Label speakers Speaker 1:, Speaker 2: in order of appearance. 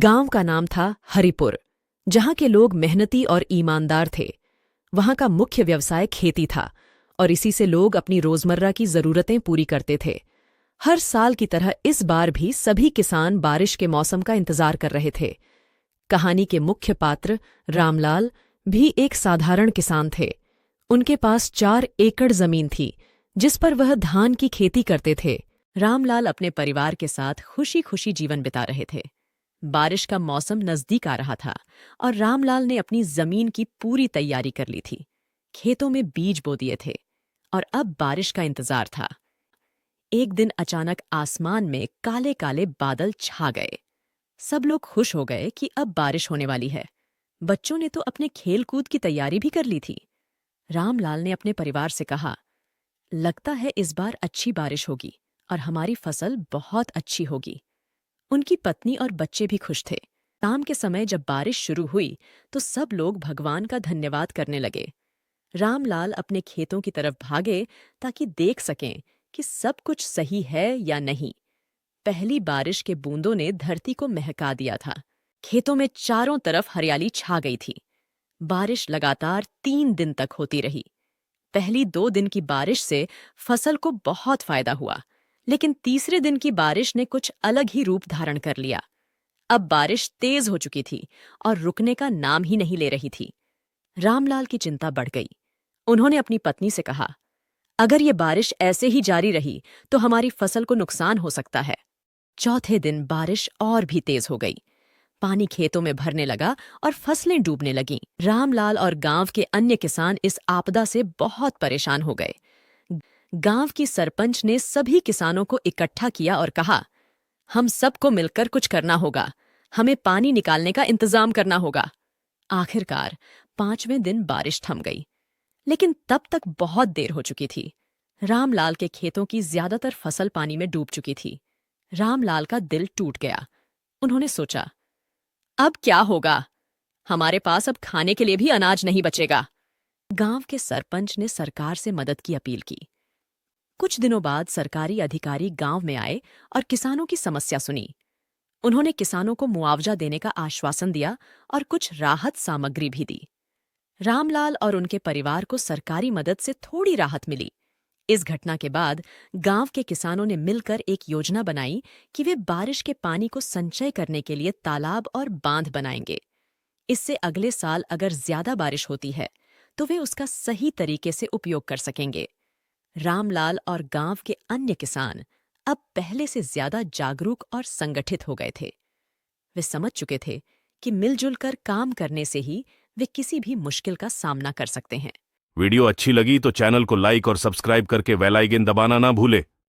Speaker 1: गांव का नाम था हरिपुर, जहां के लोग मेहनती और ईमानदार थे। वहां का मुख्य व्यवसाय खेती था और इसी से लोग अपनी रोजमर्रा की जरूरतें पूरी करते थे। हर साल की तरह इस बार भी सभी किसान बारिश के मौसम का इंतजार कर रहे थे। कहानी के मुख्य पात्र रामलाल भी एक साधारण किसान थे। उनके पास 4 एकड़ जमीन थी, जिस पर वह धान की खेती करते थे। रामलाल अपने परिवार के साथ खुशी खुशी जीवन बिता रहे थे। बारिश का मौसम नजदीक आ रहा था और रामलाल ने अपनी जमीन की पूरी तैयारी कर ली थी। खेतों में बीज बो दिए थे और अब बारिश का इंतजार था। एक दिन अचानक आसमान में काले काले बादल छा गए। सब लोग खुश हो गए कि अब बारिश होने वाली है। बच्चों ने तो अपने खेल कूद की तैयारी भी कर ली थी। रामलाल ने अपने परिवार से कहा, लगता है इस बार अच्छी बारिश होगी और हमारी फसल बहुत अच्छी होगी। उनकी पत्नी और बच्चे भी खुश थे। शाम के समय जब बारिश शुरू हुई तो सब लोग भगवान का धन्यवाद करने लगे। रामलाल अपने खेतों की तरफ भागे ताकि देख सकें कि सब कुछ सही है या नहीं। पहली बारिश के बूंदों ने धरती को महका दिया था। खेतों में चारों तरफ हरियाली छा गई थी। बारिश लगातार 3 दिन तक होती रही। पहली 2 दिन की बारिश से फसल को बहुत फायदा हुआ, लेकिन तीसरे दिन की बारिश ने कुछ अलग ही रूप धारण कर लिया। अब बारिश तेज हो चुकी थी और रुकने का नाम ही नहीं ले रही थी। रामलाल की चिंता बढ़ गई। उन्होंने अपनी पत्नी से कहा, अगर ये बारिश ऐसे ही जारी रही तो हमारी फसल को नुकसान हो सकता है। चौथे दिन बारिश और भी तेज हो गई। पानी खेतों में भरने लगा और फसलें डूबने लगीं। रामलाल और गांव के अन्य किसान इस आपदा से बहुत परेशान हो गए। गांव की सरपंच ने सभी किसानों को इकट्ठा किया और कहा, हम सबको मिलकर कुछ करना होगा। हमें पानी निकालने का इंतजाम करना होगा। आखिरकार 5वें दिन बारिश थम गई, लेकिन तब तक बहुत देर हो चुकी थी। रामलाल के खेतों की ज्यादातर फसल पानी में डूब चुकी थी। रामलाल का दिल टूट गया। उन्होंने सोचा, अब क्या होगा? हमारे पास अब खाने के लिए भी अनाज नहीं बचेगा। गांव के सरपंच ने सरकार से मदद की अपील की। कुछ दिनों बाद सरकारी अधिकारी गांव में आए और किसानों की समस्या सुनी। उन्होंने किसानों को मुआवजा देने का आश्वासन दिया और कुछ राहत सामग्री भी दी। रामलाल और उनके परिवार को सरकारी मदद से थोड़ी राहत मिली। इस घटना के बाद गांव के किसानों ने मिलकर एक योजना बनाई कि वे बारिश के पानी को संचय करने के लिए तालाब और बांध बनाएंगे। इससे अगले साल अगर ज्यादा बारिश होती है तो वे उसका सही तरीके से उपयोग कर सकेंगे। रामलाल और गांव के अन्य किसान अब पहले से ज्यादा जागरूक और संगठित हो गए थे। वे समझ चुके थे कि मिलजुल कर काम करने से ही वे किसी भी मुश्किल का सामना कर सकते हैं।
Speaker 2: वीडियो अच्छी लगी तो चैनल को लाइक और सब्सक्राइब करके बेल आइकन दबाना ना भूले।